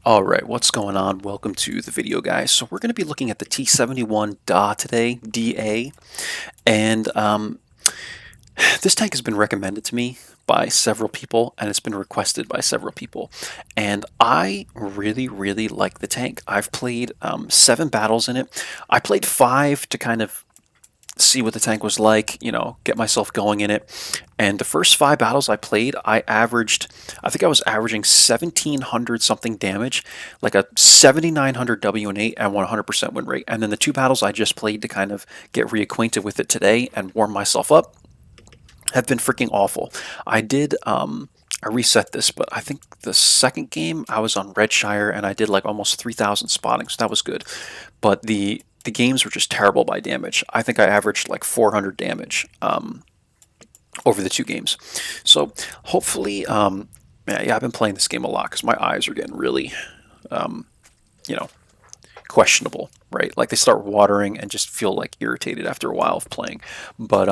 Alright, what's going on? Welcome to the video, guys. So we're going to be looking at the T71 DA today, DA, and this tank has been recommended to me by several people, and it's been requested by several people, and I really like the tank. I've played 7 battles in it. I played 5 to kind of see what the tank was like, get myself going in it. And the first 5 battles I played, I think I was averaging 1700 something damage, like a 7900 W&8 and 100% win rate. And then the 2 battles I just played to kind of get reacquainted with it today and warm myself up have been freaking awful. I reset this, but I think the second game I was on Redshire and I did like almost 3000 spotting, so that was good. But the games were just terrible by damage. I think I averaged like 400 damage over the 2 games. So hopefully, yeah, I've been playing this game a lot because my eyes are getting really, you know, questionable, right? Like they start watering and just feel like irritated after a while of playing. But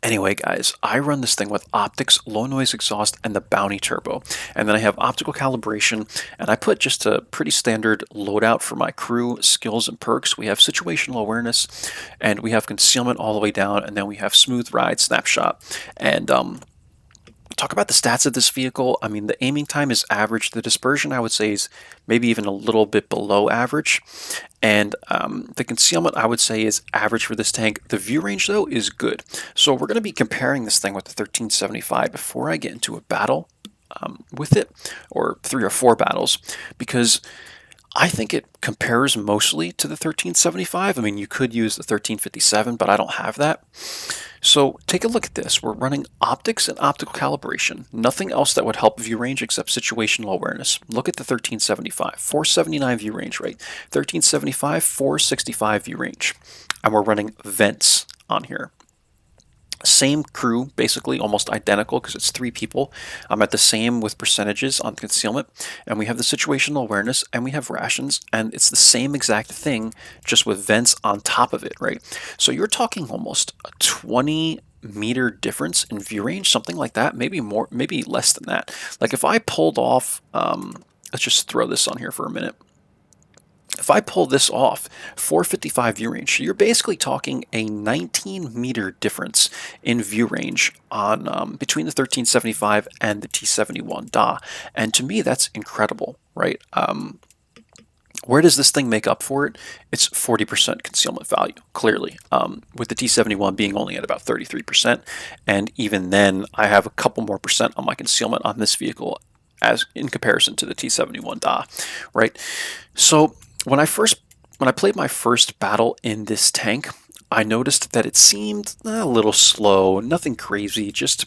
anyway, guys, I run this thing with optics, low noise exhaust, and the Bounty Turbo. And then I have optical calibration, and I put just a pretty standard loadout for my crew, skills, and perks. We have situational awareness, and we have concealment all the way down, and then we have smooth ride, snapshot. And talk about the stats of this vehicle. I mean, the aiming time is average. The dispersion, I would say, is maybe even a little bit below average. And the concealment, I would say, is average for this tank. The view range, though, is good. So we're going to be comparing this thing with the 1375 before I get into a battle with it, or 3 or 4 battles, because I think it compares mostly to the 1375. I mean, you could use the 1357, but I don't have that. So take a look at this. We're running optics and optical calibration. Nothing else that would help view range except situational awareness. Look at the 1375, 479 view range rate. 1375, 465 view range. And we're running vents on here. Same crew, basically almost identical because it's 3 people. I'm at the same with percentages on concealment, and we have the situational awareness, and we have rations, and it's the same exact thing, just with vents on top of it, right? So you're talking almost a 20-meter difference in view range, something like that, maybe more, maybe less than that. Like if I pulled off, let's just throw this on here for a minute. If I pull this off, 455 view range, you're basically talking a 19-meter difference in view range on between the 1375 and the T71 DA. And to me, that's incredible, right? Where does this thing make up for it? It's 40% concealment value, clearly, with the T71 being only at about 33%. And even then, I have a couple more percent on my concealment on this vehicle as in comparison to the T71 DA, right? So when I played my first battle in this tank, I noticed that it seemed a little slow, nothing crazy, just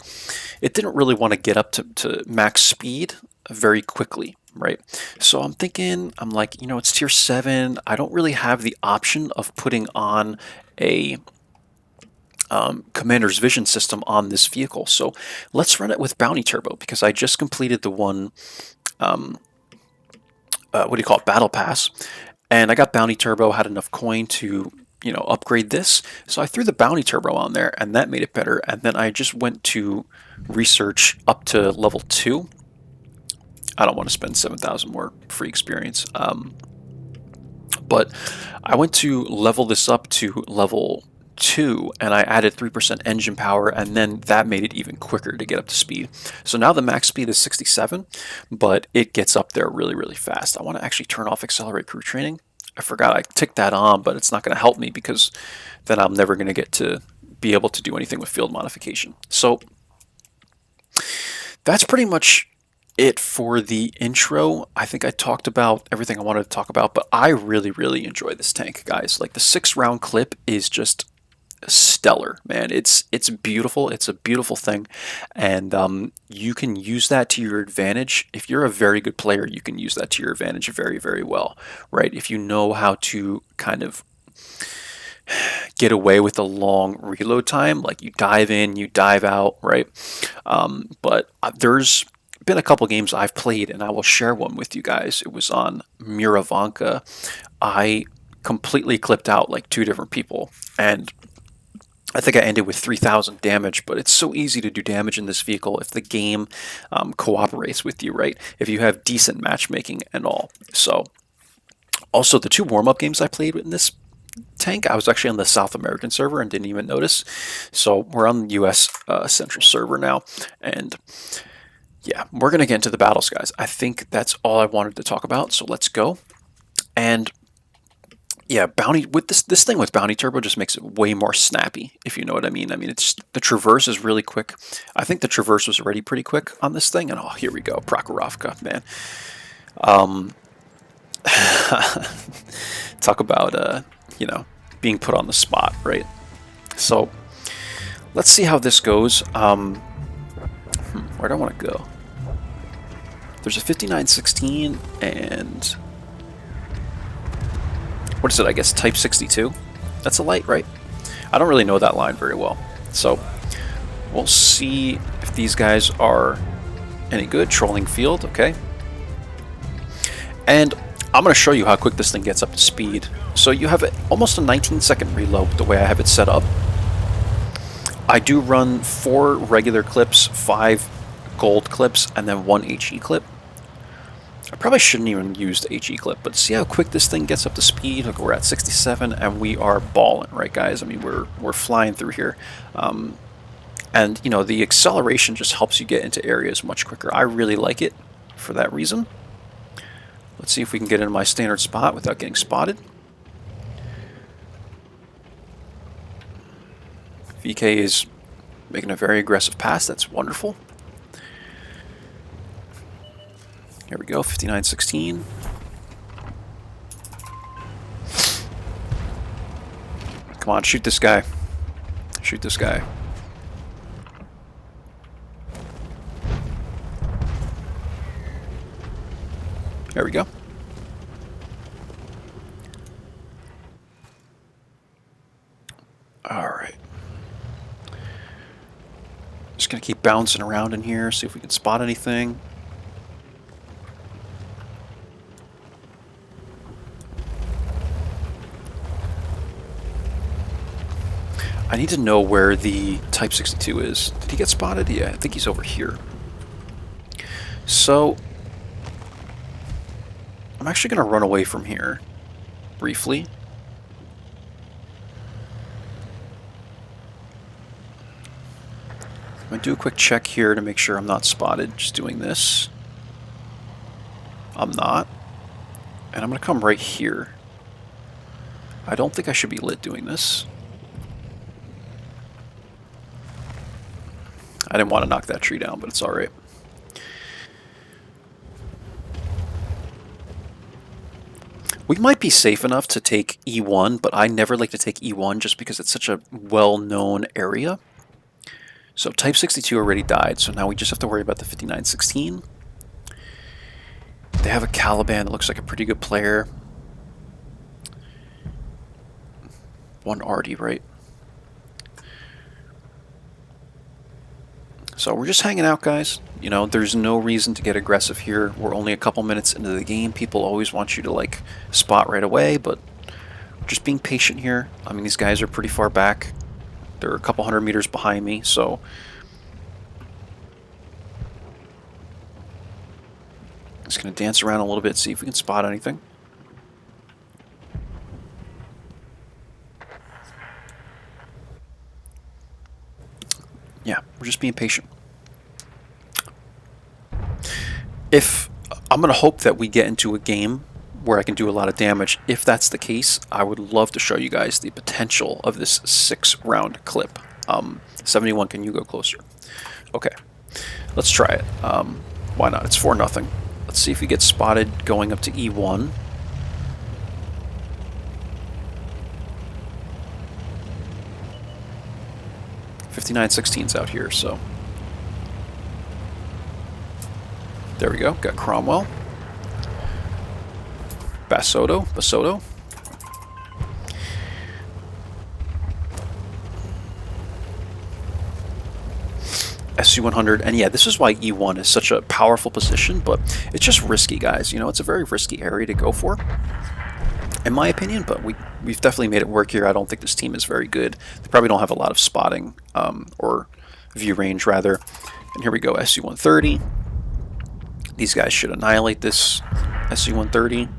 it didn't really want to get up to max speed very quickly, right? So I'm like, it's tier 7. I don't really have the option of putting on a commander's vision system on this vehicle. So let's run it with Bounty Turbo because I just completed the one, what do you call it, Battle Pass. And I got Bounty Turbo, had enough coin to, upgrade this. So I threw the Bounty Turbo on there, and that made it better. And then I just went to research up to level 2. I don't want to spend 7,000 more free experience. But I went to level this up to level 2, and I added 3% engine power, and then that made it even quicker to get up to speed. So now the max speed is 67, but it gets up there really fast. I want to actually turn off accelerate crew training. I forgot I ticked that on, but it's not going to help me because then I'm never going to get to be able to do anything with field modification. So that's pretty much it for the intro. I think I talked about everything I wanted to talk about, but I really enjoy this tank, guys. Like the 6-round clip is just stellar, man. It's beautiful. It's a beautiful thing, and you can use that to your advantage. If you're a very good player, you can use that to your advantage very well, right? If you know how to kind of get away with a long reload time, like you dive in, you dive out, right? But there's been a couple games I've played, and I will share one with you guys. It was on Murovanka. I completely clipped out like 2 different people, and I think I ended with 3,000 damage, but it's so easy to do damage in this vehicle if the game cooperates with you, right? If you have decent matchmaking and all. So, also the 2 warm-up games I played in this tank, I was actually on the South American server and didn't even notice. So we're on the US Central server now, and yeah, we're gonna get into the battles, guys. I think that's all I wanted to talk about, so let's go. And yeah, bounty with this thing with bounty turbo just makes it way more snappy, if you know what I mean. I mean, it's the traverse is really quick. I think the traverse was already pretty quick on this thing, and oh, here we go, Prokhorovka, man. Talk about you know, being put on the spot, right? So let's see how this goes. Where do I want to go? There's a 5916 and what is it? I guess Type 62. That's a light, right? I don't really know that line very well, so we'll see if these guys are any good. Trolling field, okay. And I'm going to show you how quick this thing gets up to speed. So you have almost a 19-second reload the way I have it set up. I do run 4 regular clips, 5 gold clips, and then 1 HE clip. I probably shouldn't even use the HE clip, but see how quick this thing gets up to speed. Look, we're at 67, and we are balling, right, guys? I mean, we're flying through here. And, you know, the acceleration just helps you get into areas much quicker. I really like it for that reason. Let's see if we can get into my standard spot without getting spotted. VK is making a very aggressive pass. That's wonderful. Here we go, 5916. Come on, shoot this guy. Shoot this guy. There we go. All right. Just gonna keep bouncing around in here, see if we can spot anything. I need to know where the Type 62 is. Did he get spotted? Yeah, I think he's over here. So, I'm actually going to run away from here briefly. I'm going to do a quick check here to make sure I'm not spotted. Just doing this. I'm not. And I'm going to come right here. I don't think I should be lit doing this. I didn't want to knock that tree down, but it's alright. We might be safe enough to take E1, but I never like to take E1 just because it's such a well-known area. So Type 62 already died, so now we just have to worry about the 5916. They have a Caliban that looks like a pretty good player. One Artie, right? So we're just hanging out, guys. You know, there's no reason to get aggressive here. We're only a couple minutes into the game. People always want you to, like, spot right away, but we're just being patient here. I mean, these guys are pretty far back. They're a couple hundred meters behind me, so... Just going to dance around a little bit, see if we can spot anything. Yeah, we're just being patient. If I'm going to hope that we get into a game where I can do a lot of damage. If that's the case, I would love to show you guys the potential of this 6-round clip. 71, can you go closer? Okay, let's try it. Why not? It's 4-0. Let's see if we get spotted going up to E1. .5916's out here, so there we go. Got Cromwell, Basoto. SU-100, and yeah, this is why E1 is such a powerful position, but it's just risky, guys. You know, it's a very risky area to go for. in my opinion, but we've definitely made it work here. I don't think this team is very good. They probably don't have a lot of spotting, or view range, rather. And here we go, SU-130. These guys should annihilate this SU-130.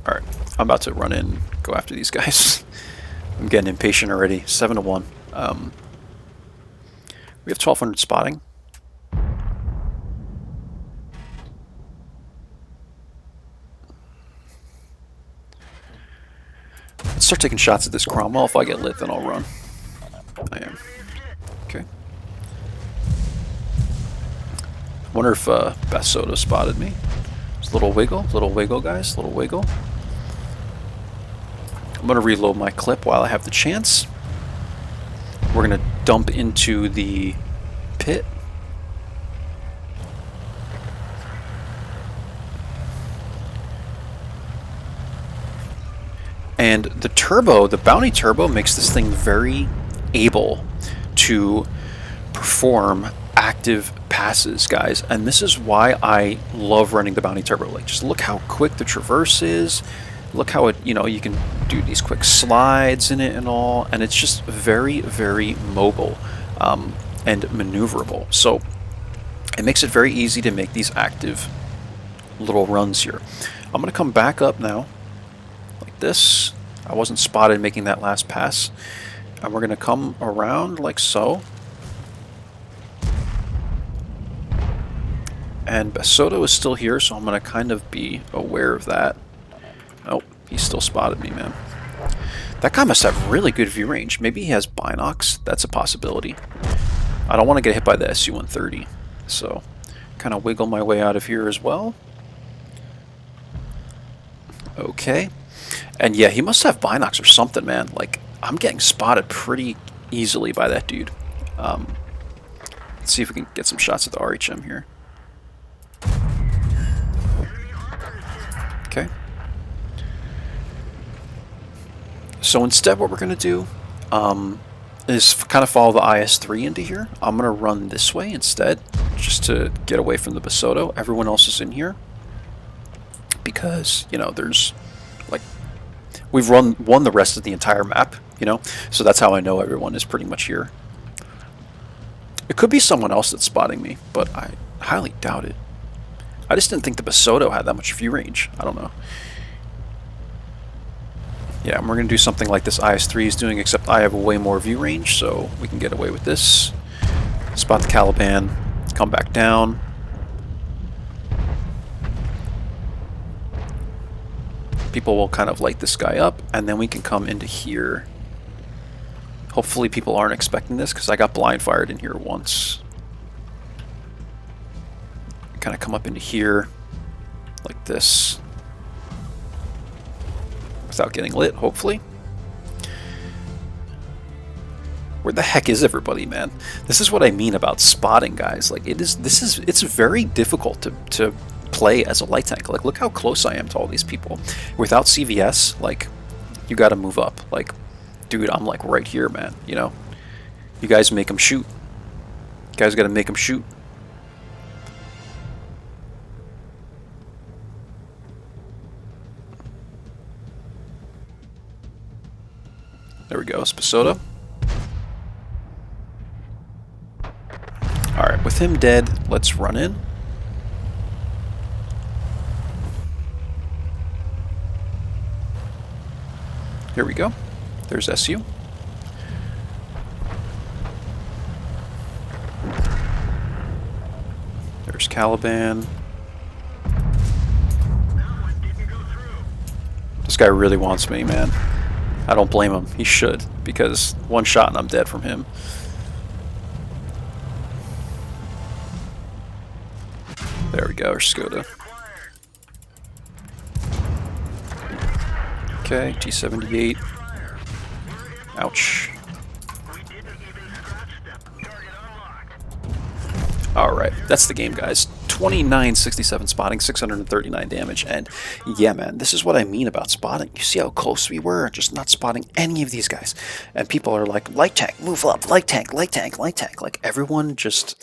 Alright, I'm about to run in, go after these guys. I'm getting impatient already. 7-1. We have 1200 spotting. Let's start taking shots at this Cromwell. If I get lit, then I'll run. I am. Okay. Wonder if Basoto spotted me. Just a little wiggle, guys. Little wiggle. I'm going to reload my clip while I have the chance. We're going to dump into the pit. And the turbo, the bounty turbo, makes this thing very able to perform active passes, guys. And this is why I love running the bounty turbo. Like, just look how quick the traverse is. Look how it, you know, you can do these quick slides in it and all. And it's just very, very mobile and maneuverable. So it makes it very easy to make these active little runs here. I'm going to come back up now. This. I wasn't spotted making that last pass. And we're going to come around like so. And Basoto is still here, so I'm going to kind of be aware of that. Oh, he still spotted me, man. That guy must have really good view range. Maybe he has binocs. That's a possibility. I don't want to get hit by the SU-130. So, kind of wiggle my way out of here as well. Okay. And yeah, he must have binocs or something, man. Like, I'm getting spotted pretty easily by that dude. Let's see if we can get some shots at the RHM here. Okay. So instead what we're going to do is kind of follow the IS-3 into here. I'm going to run this way instead, just to get away from the Basoto. Everyone else is in here. Because, you know, there's, like, we've won the rest of the entire map, you know? So that's how I know everyone is pretty much here. It could be someone else that's spotting me, but I highly doubt it. I just didn't think the Basoto had that much view range. I don't know. Yeah, and we're going to do something like this IS-3 is doing, except I have way more view range, so we can get away with this. Spot the Caliban, come back down. People will kind of light this guy up, and then we can come into here. Hopefully people aren't expecting this, because I got blind fired in here once. Kind of come up into here, like this. Without getting lit, hopefully. Where the heck is everybody, man? This is what I mean about spotting, guys. Like, it's very difficult to play as a light tank. Like, look how close I am to all these people. Without CVS, like, you gotta move up. Like, dude, I'm like right here, man, you know? You guys make them shoot. You guys gotta make them shoot. There we go, Basoto. Alright, with him dead, let's run in. Here we go. There's SU. There's Caliban. This guy really wants me, man. I don't blame him. He should, because one shot and I'm dead from him. There we go, Skoda. Okay, T78. Ouch. Alright, that's the game, guys. 2967 spotting, 639 damage, and yeah, man, this is what I mean about spotting. You see how close we were, just not spotting any of these guys. And people are like, light tank, move up, light tank, light tank, light tank. Like, everyone just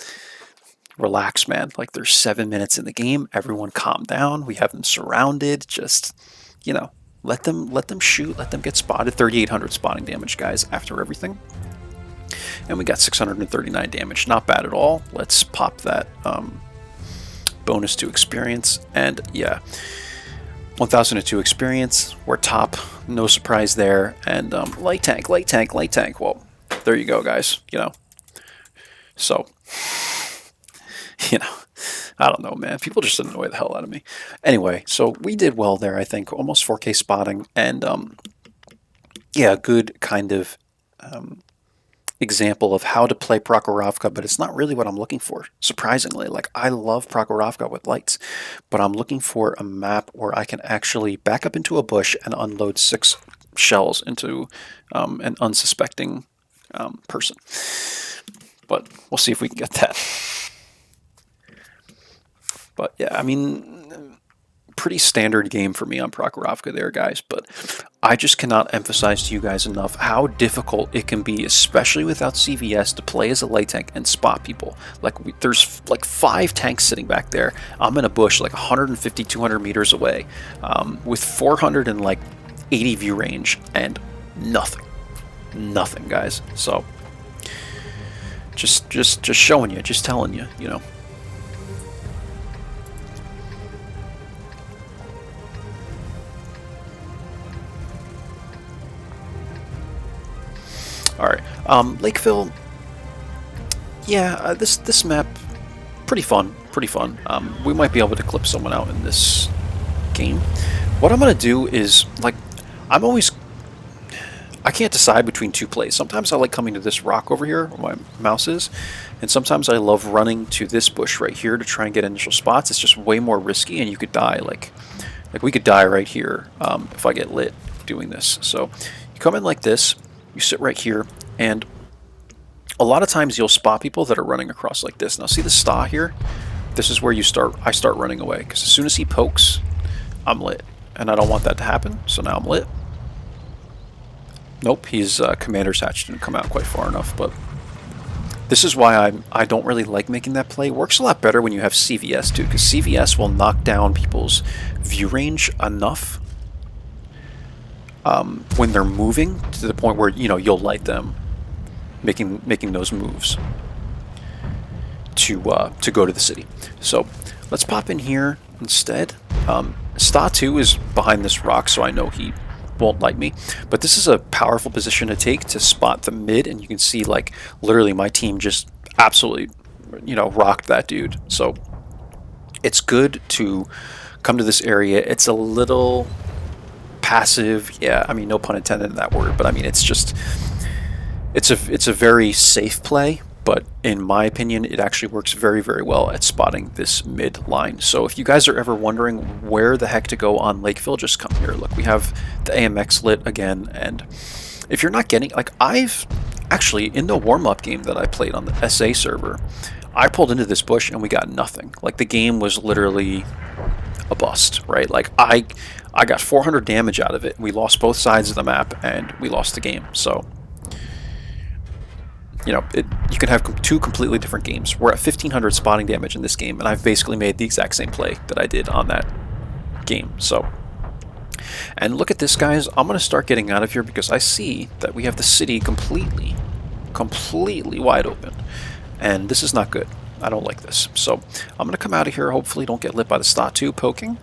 relax, man. Like, there's 7 minutes in the game. Everyone calm down. We have them surrounded. Just, you know, let them shoot. Let them get spotted. 3,800 spotting damage, guys, after everything. And we got 639 damage. Not bad at all. Let's pop that bonus to experience. And yeah, 1,002 experience. We're top. No surprise there. And light tank, light tank, light tank. Well, there you go, guys. You know. So, you know, I don't know, man. People just annoy the hell out of me. Anyway, so we did well there, I think. Almost 4K spotting. And yeah, good kind of example of how to play Prokhorovka, but it's not really what I'm looking for, surprisingly. Like, I love Prokhorovka with lights, but I'm looking for a map where I can actually back up into a bush and unload 6 shells into an unsuspecting person. But we'll see if we can get that. But yeah, I mean, pretty standard game for me on Prokhorovka there, guys, but I just cannot emphasize to you guys enough how difficult it can be, especially without CVS, to play as a light tank and spot people. Like, there's like 5 tanks sitting back there. I'm in a bush like 150, 200 meters away with 480 view range and nothing, guys. So just showing you, just telling you, you know. Alright, Lakeville, yeah, this map, pretty fun. We might be able to clip someone out in this game. What I'm going to do is, like, I can't decide between 2 plays. Sometimes I like coming to this rock over here, where my mouse is, and sometimes I love running to this bush right here to try and get initial spots. It's just way more risky, and you could die, like we could die right here if I get lit doing this. So, you come in like this, you sit right here, and a lot of times you'll spot people that are running across like this. Now, see the star here? This is where I start running away, because as soon as he pokes, I'm lit, and I don't want that to happen, so now I'm lit. Nope, his commander's hatch didn't come out quite far enough, but this is why I don't really like making that play. It works a lot better when you have CVS too, because CVS will knock down people's view range enough when they're moving to the point where, you know, you'll light them making those moves to go to the city. So let's pop in here instead. Sta 2 is behind this rock, so I know he won't light me, but this is a powerful position to take to spot the mid, and you can see, like, literally my team just absolutely, you know, rocked that dude. So it's good to come to this area. It's a little passive, yeah, I mean, no pun intended in that word, but I mean, it's just, it's a very safe play, but in my opinion, it actually works very, very well at spotting this mid line. So if you guys are ever wondering where the heck to go on Lakeville, just come here. Look, we have the AMX lit again, and if you're not getting, like, I've actually, in the warm-up game that I played on the SA server, I pulled into this bush and we got nothing. Like, the game was literally a bust, right? Like, I got 400 damage out of it. We lost both sides of the map and we lost the game. So, you know, you can have 2 completely different games. We're at 1,500 spotting damage in this game, and I've basically made the exact same play that I did on that game. So, and look at this, guys. I'm going to start getting out of here because I see that we have the city completely wide open, and this is not good. I don't like this. So I'm going to come out of here. Hopefully don't get lit by the Sta 2 poking,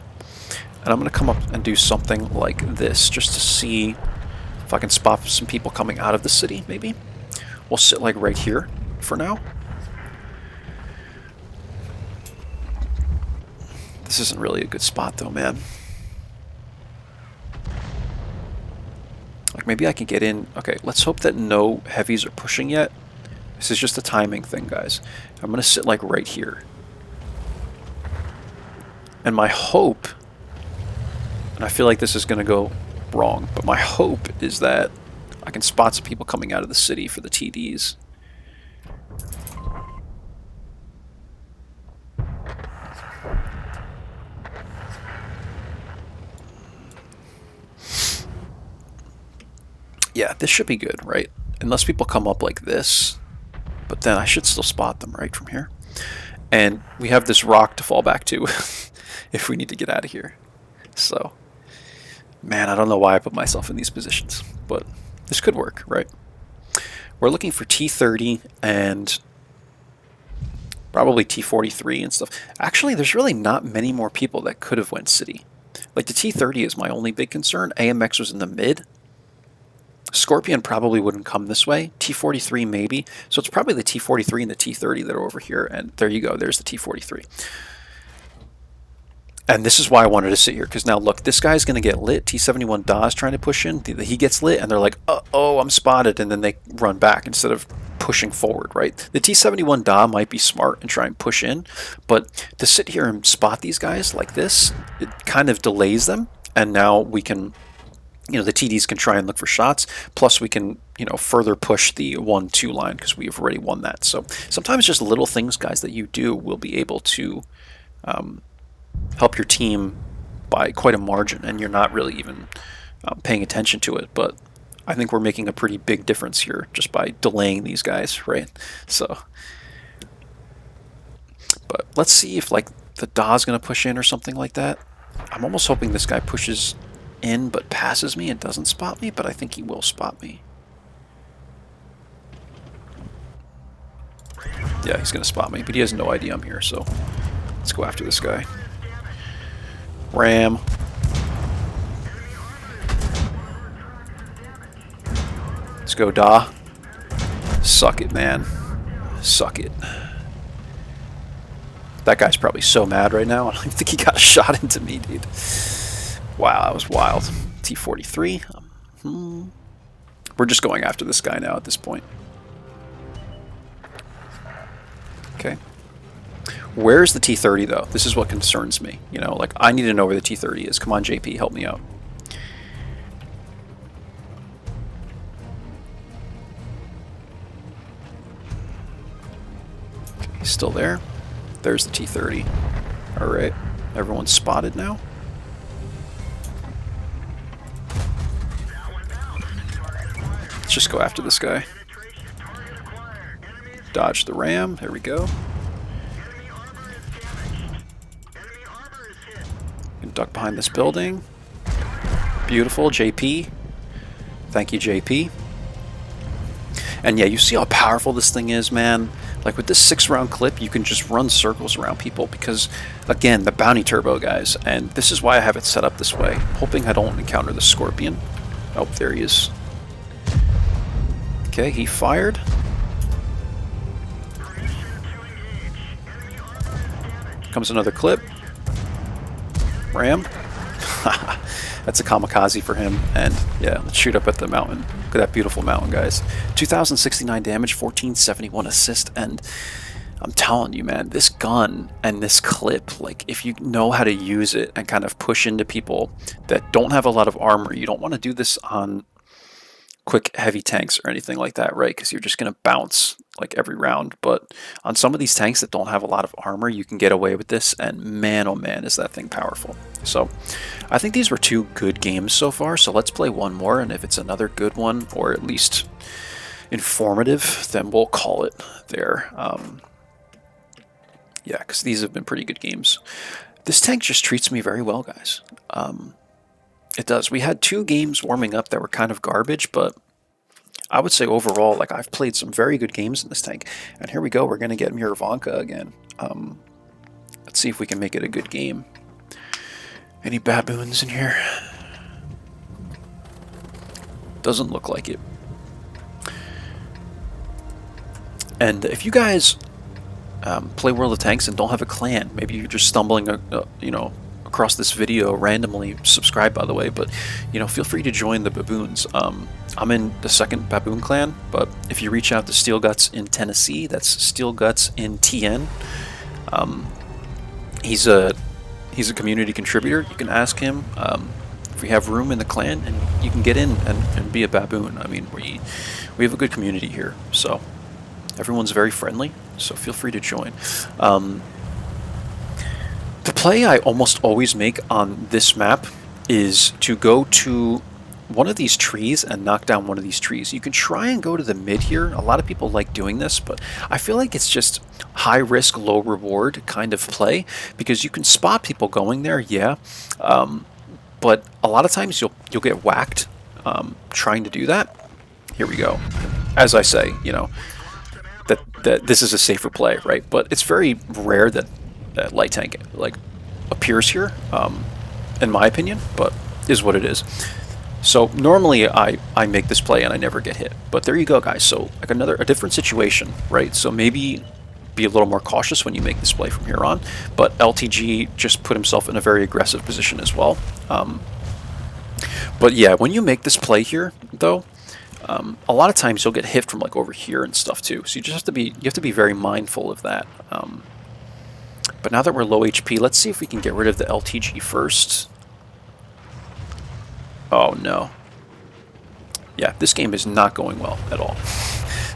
and I'm going to come up and do something like this just to see if I can spot some people coming out of the city, maybe. We'll sit like right here for now. This isn't really a good spot though, man. Like, maybe I can get in. Okay, let's hope that no heavies are pushing yet. This is just a timing thing, guys. I'm gonna sit like right here. And my hope, and I feel like this is gonna go wrong, but my hope is that I can spot some people coming out of the city for the TDs. Yeah, this should be good, right? Unless people come up like this, but then I should still spot them right from here. And we have this rock to fall back to if we need to get out of here. So, man, I don't know why I put myself in these positions, but this could work, right? We're looking for T30 and probably T43 and stuff. Actually, there's really not many more people that could have went city. Like, the T30 is my only big concern. AMX was in the mid. Scorpion probably wouldn't come this way. T43 maybe. So it's probably the T43 and the T30 that are over here. And there you go. There's the T43. And this is why I wanted to sit here, because now look, this guy's going to get lit. T71 Da is trying to push in. He gets lit, and they're like, oh, I'm spotted, and then they run back instead of pushing forward, right? The T71 Da might be smart and try and push in, but to sit here and spot these guys like this, it kind of delays them, and now we can, you know, the TDs can try and look for shots, plus we can, you know, further push the 1-2 line, because we've already won that. So sometimes just little things, guys, that you do will be able to help your team by quite a margin, and you're not really even paying attention to it. But I think we're making a pretty big difference here just by delaying these guys, right? So, but let's see if like the Da's gonna push in or something like that. I'm almost hoping this guy pushes in but passes me and doesn't spot me, but I think he will spot me. Yeah, he's gonna spot me, but he has no idea I'm here, so let's go after this guy. Ram. Let's go, Da. Suck it, man. Suck it. That guy's probably so mad right now. I don't even think he got a shot into me, dude. Wow, that was wild. T43. We're just going after this guy now at this point. Okay. Where's the T30 though? This is what concerns me. You know, like I need to know where the T30 is. Come on, JP, help me out. Okay, he's still there. There's the T30. All right, everyone's spotted now. Let's just go after this guy. Dodge the ram. There we go. Duck behind this building. Beautiful, JP. Thank you, JP. And yeah, you see how powerful this thing is, man. Like with this 6-round clip, you can just run circles around people because, again, the bounty turbo, guys. And this is why I have it set up this way. Hoping I don't encounter the Scorpion. Oh, there he is. Okay, he fired. Comes another clip. Ram. That's a kamikaze for him. And yeah, let's shoot up at the mountain. Look at that beautiful mountain, guys. 2,069 damage, 1,471 assist, and I'm telling you, man, this gun and this clip, like if you know how to use it and kind of push into people that don't have a lot of armor, you don't want to do this on quick heavy tanks or anything like that, right? Because you're just going to bounce like every round. But on some of these tanks that don't have a lot of armor, you can get away with this, and man, oh man, is that thing powerful. So I think these were 2 good games so far, so let's play one more, and if it's another good one, or at least informative, then we'll call it there. Yeah, because these have been pretty good games. This tank just treats me very well, guys. It does. We had 2 games warming up that were kind of garbage, but I would say overall, like I've played some very good games in this tank. And here we go. We're going to get Murovanka again. Let's see if we can make it a good game. Any baboons in here? Doesn't look like it. And if you guys play World of Tanks and don't have a clan, maybe you're just stumbling, you know, across this video randomly. Subscribe, by the way, but you know, feel free to join the baboons. I'm in the 2nd baboon clan, but if you reach out to SteelGuts in Tennessee, that's SteelGutsinTN. He's a community contributor. You can ask him if we have room in the clan, and you can get in and be a baboon. I mean, we have a good community here, so everyone's very friendly, so feel free to join. The play I almost always make on this map is to go to one of these trees and knock down one of these trees. You can try and go to the mid here. A lot of people like doing this, but I feel like it's just high risk, low reward kind of play because you can spot people going there, yeah, but a lot of times you'll get whacked trying to do that. Here we go. As I say, you know, that this is a safer play, right? But it's very rare that light tank like appears here, in my opinion, but is what it is. So normally I make this play and I never get hit, but there you go, guys. So like a different situation, right? So maybe be a little more cautious when you make this play from here on. But LTG just put himself in a very aggressive position as well. But yeah, when you make this play here, though, a lot of times you'll get hit from like over here and stuff too. So you just have to be very mindful of that. But now that we're low HP, let's see if we can get rid of the LTG first. Oh no. Yeah, this game is not going well at all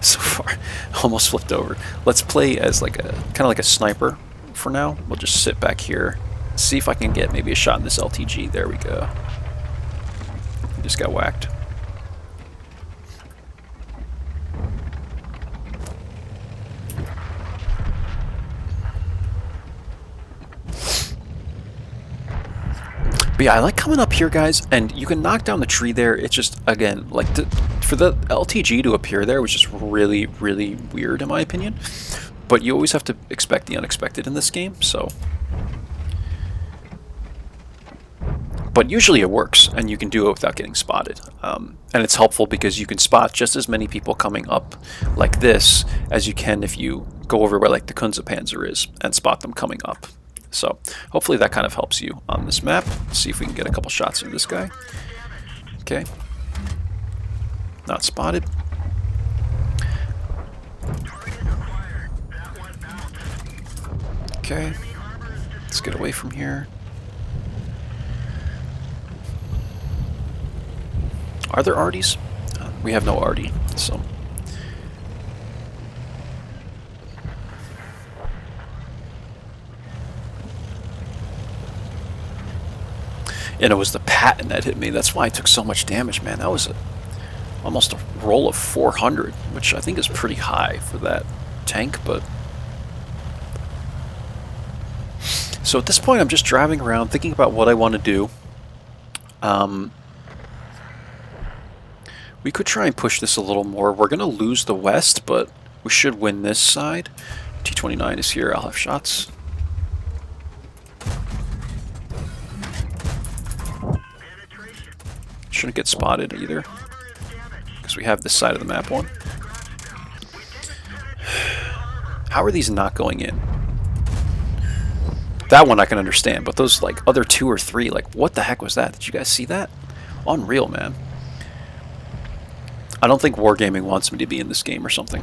so far. Almost flipped over. Let's play as like a kind of like a sniper for now. We'll just sit back here, see if I can get maybe a shot in this LTG. There we go. Just got whacked. But yeah, I like coming up here, guys, and you can knock down the tree there. It's just, again, like, for the LTG to appear there was just really, really weird, in my opinion. But you always have to expect the unexpected in this game, so. But usually it works, and you can do it without getting spotted. And it's helpful because you can spot just as many people coming up like this as you can if you go over where, like, the Kunze-Panzer is and spot them coming up. So hopefully that kind of helps you on this map. Let's see if we can get a couple shots in this guy. Okay. Not spotted. Okay. Let's get away from here. Are there arties? We have no arty, so. And it was the patent that hit me. That's why I took so much damage, man. That was almost a roll of 400, which I think is pretty high for that tank, but... So at this point, I'm just driving around, thinking about what I want to do. We could try and push this a little more. We're going to lose the west, but we should win this side. T71 is here. I'll have shots. Shouldn't get spotted either, because we have this side of the map one. How are these not going in? That one I can understand, but those like other 2 or 3, like what the heck was that? Did you guys see that? Unreal, man. I don't think Wargaming wants me to be in this game or something.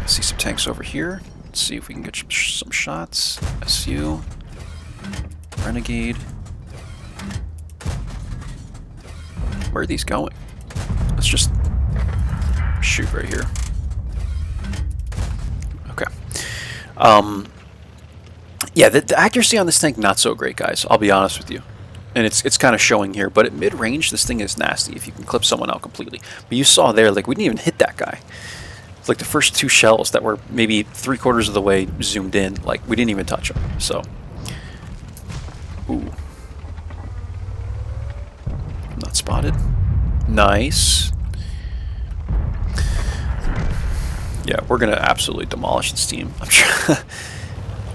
See some tanks over here. Let's see if we can get some shots. SU. Renegade. Where are these going? Let's just shoot right here. Okay. Yeah, the accuracy on this tank not so great, guys. I'll be honest with you. And it's kind of showing here, but at mid-range, this thing is nasty if you can clip someone out completely. But you saw there, like, we didn't even hit that guy. It's like the first 2 shells that were maybe 3/4 of the way zoomed in, like, we didn't even touch them, so. Ooh. Not spotted. Nice. Yeah, we're going to absolutely demolish this team. I'm sure.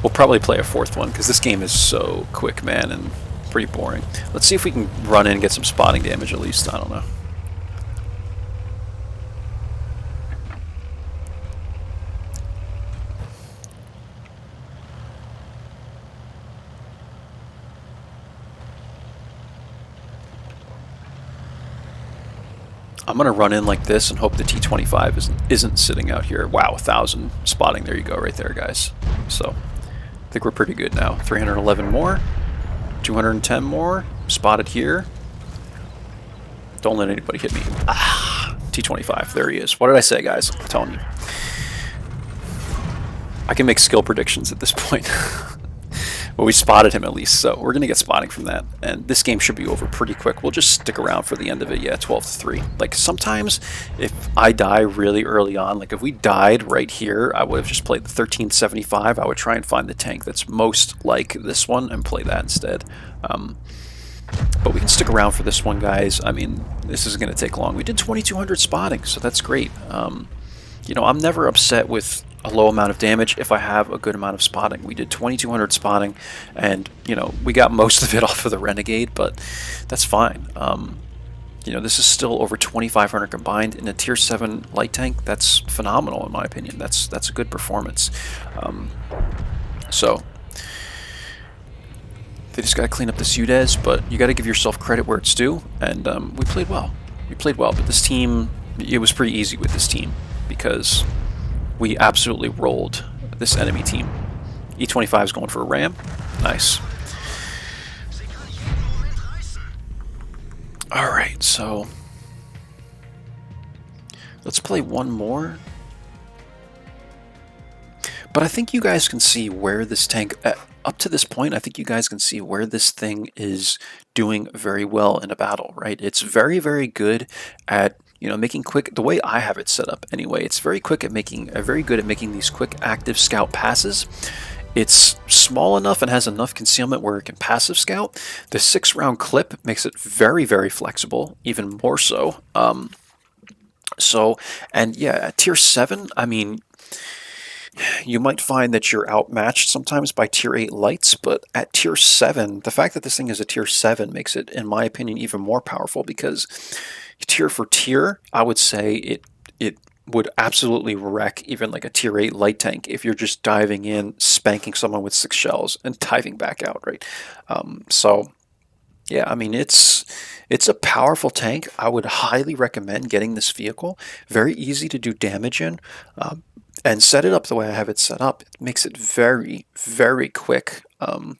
We'll probably play a 4th one, because this game is so quick, man, and pretty boring. Let's see if we can run in and get some spotting damage at least. I don't know. I'm going to run in like this and hope the T25 isn't sitting out here. Wow, 1,000 spotting. There you go right there, guys. So I think we're pretty good now. 311 more. 210 more. Spotted here. Don't let anybody hit me. Ah, T25. There he is. What did I say, guys? I'm telling you. I can make skill predictions at this point. But we spotted him at least, so we're going to get spotting from that. And this game should be over pretty quick. We'll just stick around for the end of it. Yeah, 12-3. Like, sometimes if I die really early on, like if we died right here, I would have just played the 1375. I would try and find the tank that's most like this one and play that instead. But we can stick around for this one, guys. I mean, this isn't going to take long. We did 2200 spotting, so that's great. You know, I'm never upset with a low amount of damage if I have a good amount of spotting. We did 2200 spotting, and you know, we got most of it off of the Renegade, but that's fine. You know, this is still over 2500 combined in a tier 7 light tank. That's phenomenal in my opinion. That's a good performance. So they just got to clean up this UDES, but you got to give yourself credit where it's due, and we played well. We played well, but this team, it was pretty easy with this team because we absolutely rolled this enemy team. E25 is going for a ram. Nice. Alright, so let's play one more. But I think you guys can see where this tank, up to this point, I think you guys can see where this thing is doing very well in a battle, right? It's very, very good at, you know, making quick, the way I have it set up anyway, it's very quick at making, very good at making these quick active scout passes. It's small enough and has enough concealment where it can passive scout. The 6-round clip makes it very, very flexible, even more so. And yeah, at tier 7, I mean, you might find that you're outmatched sometimes by tier 8 lights, but at tier 7, the fact that this thing is a tier 7 makes it, in my opinion, even more powerful because tier for tier, I would say it would absolutely wreck even like a tier 8 light tank if you're just diving in, spanking someone with 6 shells, and diving back out, right? So, yeah, I mean, it's a powerful tank. I would highly recommend getting this vehicle. Very easy to do damage in. And set it up the way I have it set up. It makes it very, very quick and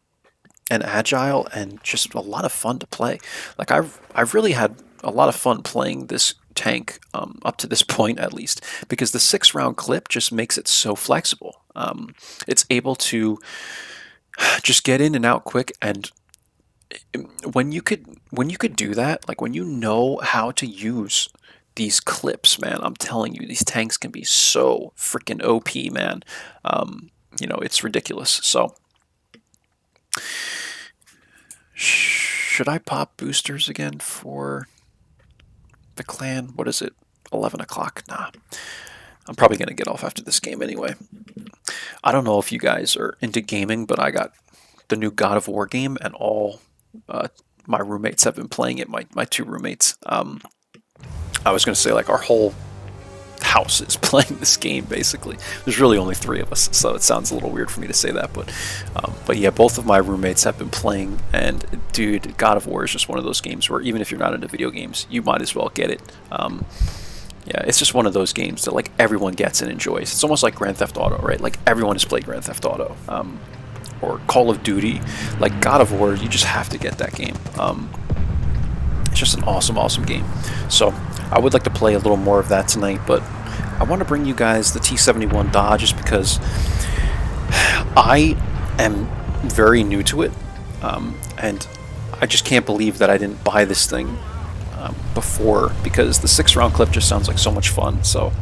agile and just a lot of fun to play. Like I've really had a lot of fun playing this tank up to this point, at least, because the 6-round clip just makes it so flexible. It's able to just get in and out quick, and when you could do that, like when you know how to use these clips, man, I'm telling you, these tanks can be so freaking OP, man. You know, it's ridiculous. So, should I pop boosters again for the clan? What is it? 11 o'clock? Nah. I'm probably going to get off after this game anyway. I don't know if you guys are into gaming, but I got the new God of War game, and all my roommates have been playing it. My 2 roommates. I was going to say, like, our whole house is playing this game, basically. There's really only 3 of us, so it sounds a little weird for me to say that, but yeah, both of my roommates have been playing, and dude, God of War is just one of those games where even if you're not into video games, you might as well get it. Yeah, it's just one of those games that, like, everyone gets and enjoys. It's almost like Grand Theft Auto, right? Like, everyone has played Grand Theft Auto, or Call of Duty. Like, God of War, you just have to get that game. It's just an awesome, awesome game. So I would like to play a little more of that tonight, but I want to bring you guys the T71 Dodge just because I am very new to it, and I just can't believe that I didn't buy this thing before, because the 6-round clip just sounds like so much fun. So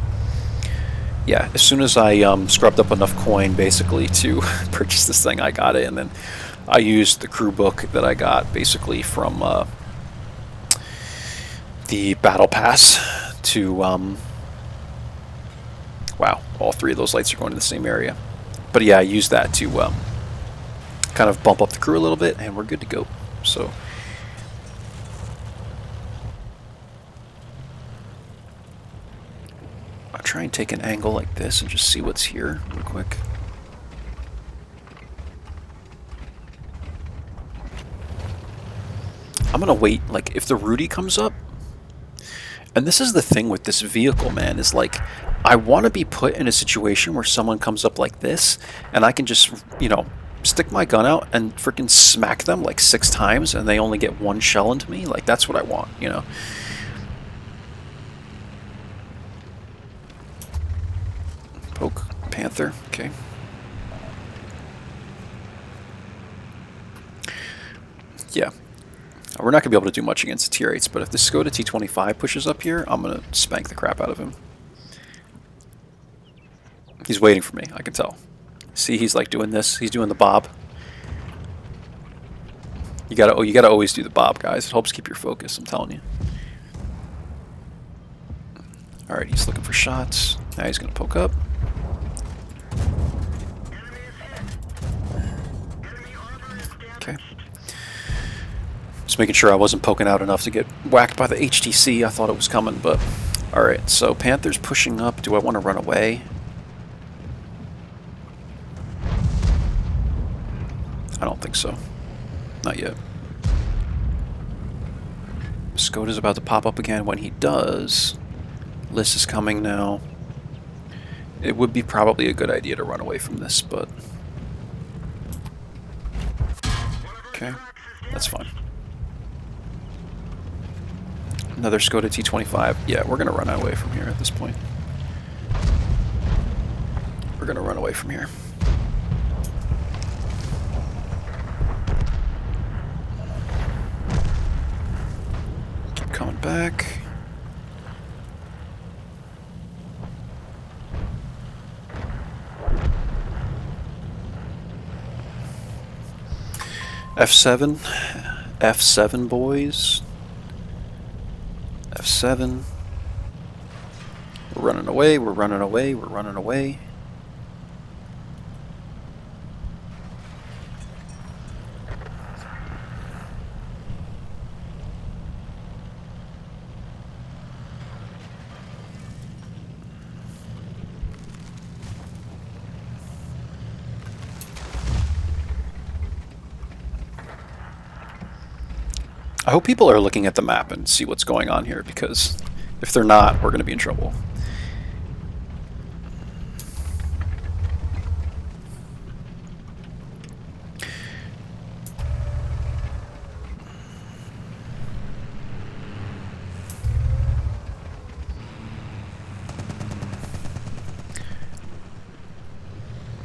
yeah, as soon as I scrubbed up enough coin basically to purchase this thing, I got it, and then I used the crew book that I got basically from the battle pass to wow, all 3 of those lights are going to the same area. But yeah, I used that to kind of bump up the crew a little bit, and we're good to go. So I'll try and take an angle like this and just see what's here real quick. I'm gonna wait, like, if the Rudy comes up. And this is the thing with this vehicle, man, is like, I want to be put in a situation where someone comes up like this, and I can just, you know, stick my gun out and freaking smack them like 6 times, and they only get 1 shell into me. Like, that's what I want, you know. Panther. Okay. Yeah. We're not going to be able to do much against the tier 8s, but if this Skoda T25 pushes up here, I'm going to spank the crap out of him. He's waiting for me, I can tell. See, he's like doing this. He's doing the bob. You gotta always do the bob, guys. It helps keep your focus, I'm telling you. Alright, he's looking for shots. Now he's going to poke up. Okay. Just making sure I wasn't poking out enough to get whacked by the HTC. I thought it was coming, but... Alright, so Panther's pushing up. Do I want to run away? I don't think so. Not yet. Skoda's about to pop up again. When he does, Liss is coming now. It would be probably a good idea to run away from this, but... Okay, that's fine. Another Skoda T25. Yeah, we're going to run away from here at this point. We're going to run away from here. Keep coming back. F7. F7, boys. F7. We're running away, we're running away, we're running away. I hope people are looking at the map and see what's going on here, because if they're not, we're going to be in trouble.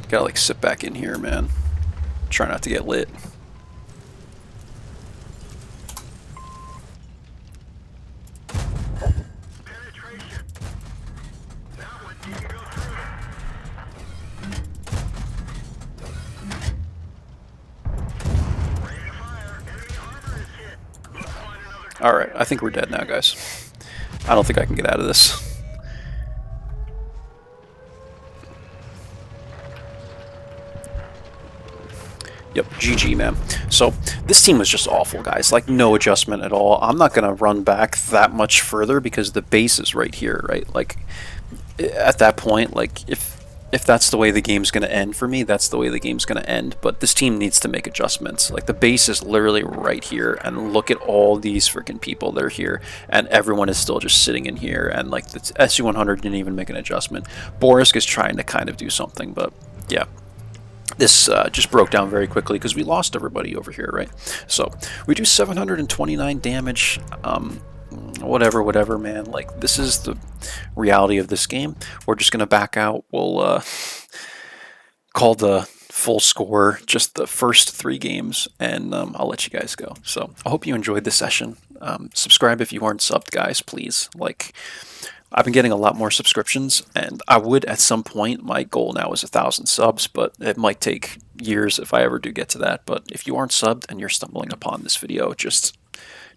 Gotta like sit back in here, man. Try not to get lit. Alright, I think we're dead now, guys. I don't think I can get out of this. Yep, GG, man. So, this team was just awful, guys. Like, no adjustment at all. I'm not going to run back that much further because the base is right here, right? Like, at that point, like, if that's the way the game's going to end for me, that's the way the game's going to end. But this team needs to make adjustments. Like, the base is literally right here, and look at all these freaking people. They're here, and everyone is still just sitting in here, and, like, the SU-100 didn't even make an adjustment. Borisk is trying to kind of do something, but, yeah. This just broke down very quickly because we lost everybody over here, right? So, we do 729 damage. Whatever, man. Like, this is the reality of this game. We're just going to back out. We'll call the full score just the first 3 games, and I'll let you guys go. So, I hope you enjoyed this session. Subscribe if you aren't subbed, guys, please. Like, I've been getting a lot more subscriptions, and I would at some point. My goal now is 1,000 subs, but it might take years if I ever do get to that. But if you aren't subbed and you're stumbling upon this video, just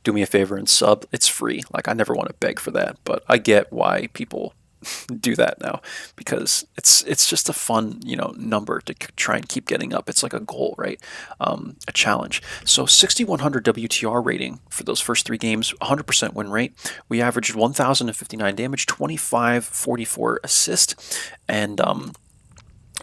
do me a favor and sub. It's free. Like, I never want to beg for that, but I get why people do that now, because it's just a fun, you know, number to try and keep getting up. It's like a goal, right? A challenge. So 6,100 WTR rating for those first 3 games, 100% win rate. We averaged 1,059 damage, 2544 assist, and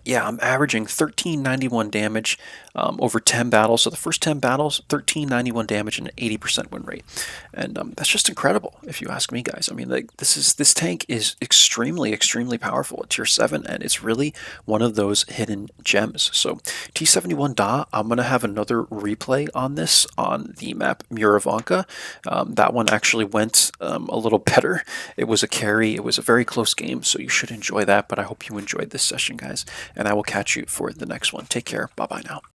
Yeah, I'm averaging 1391 damage over 10 battles. So the first 10 battles, 1391 damage and an 80% win rate, and that's just incredible if you ask me, guys. I mean, like this tank is extremely powerful at tier 7, and it's really one of those hidden gems. So T71 Da, I'm gonna have another replay on this on the map Murovanka. That one actually went a little better. It was a carry. It was a very close game, so you should enjoy that. But I hope you enjoyed this session, guys, and I will catch you for the next one. Take care. Bye bye now.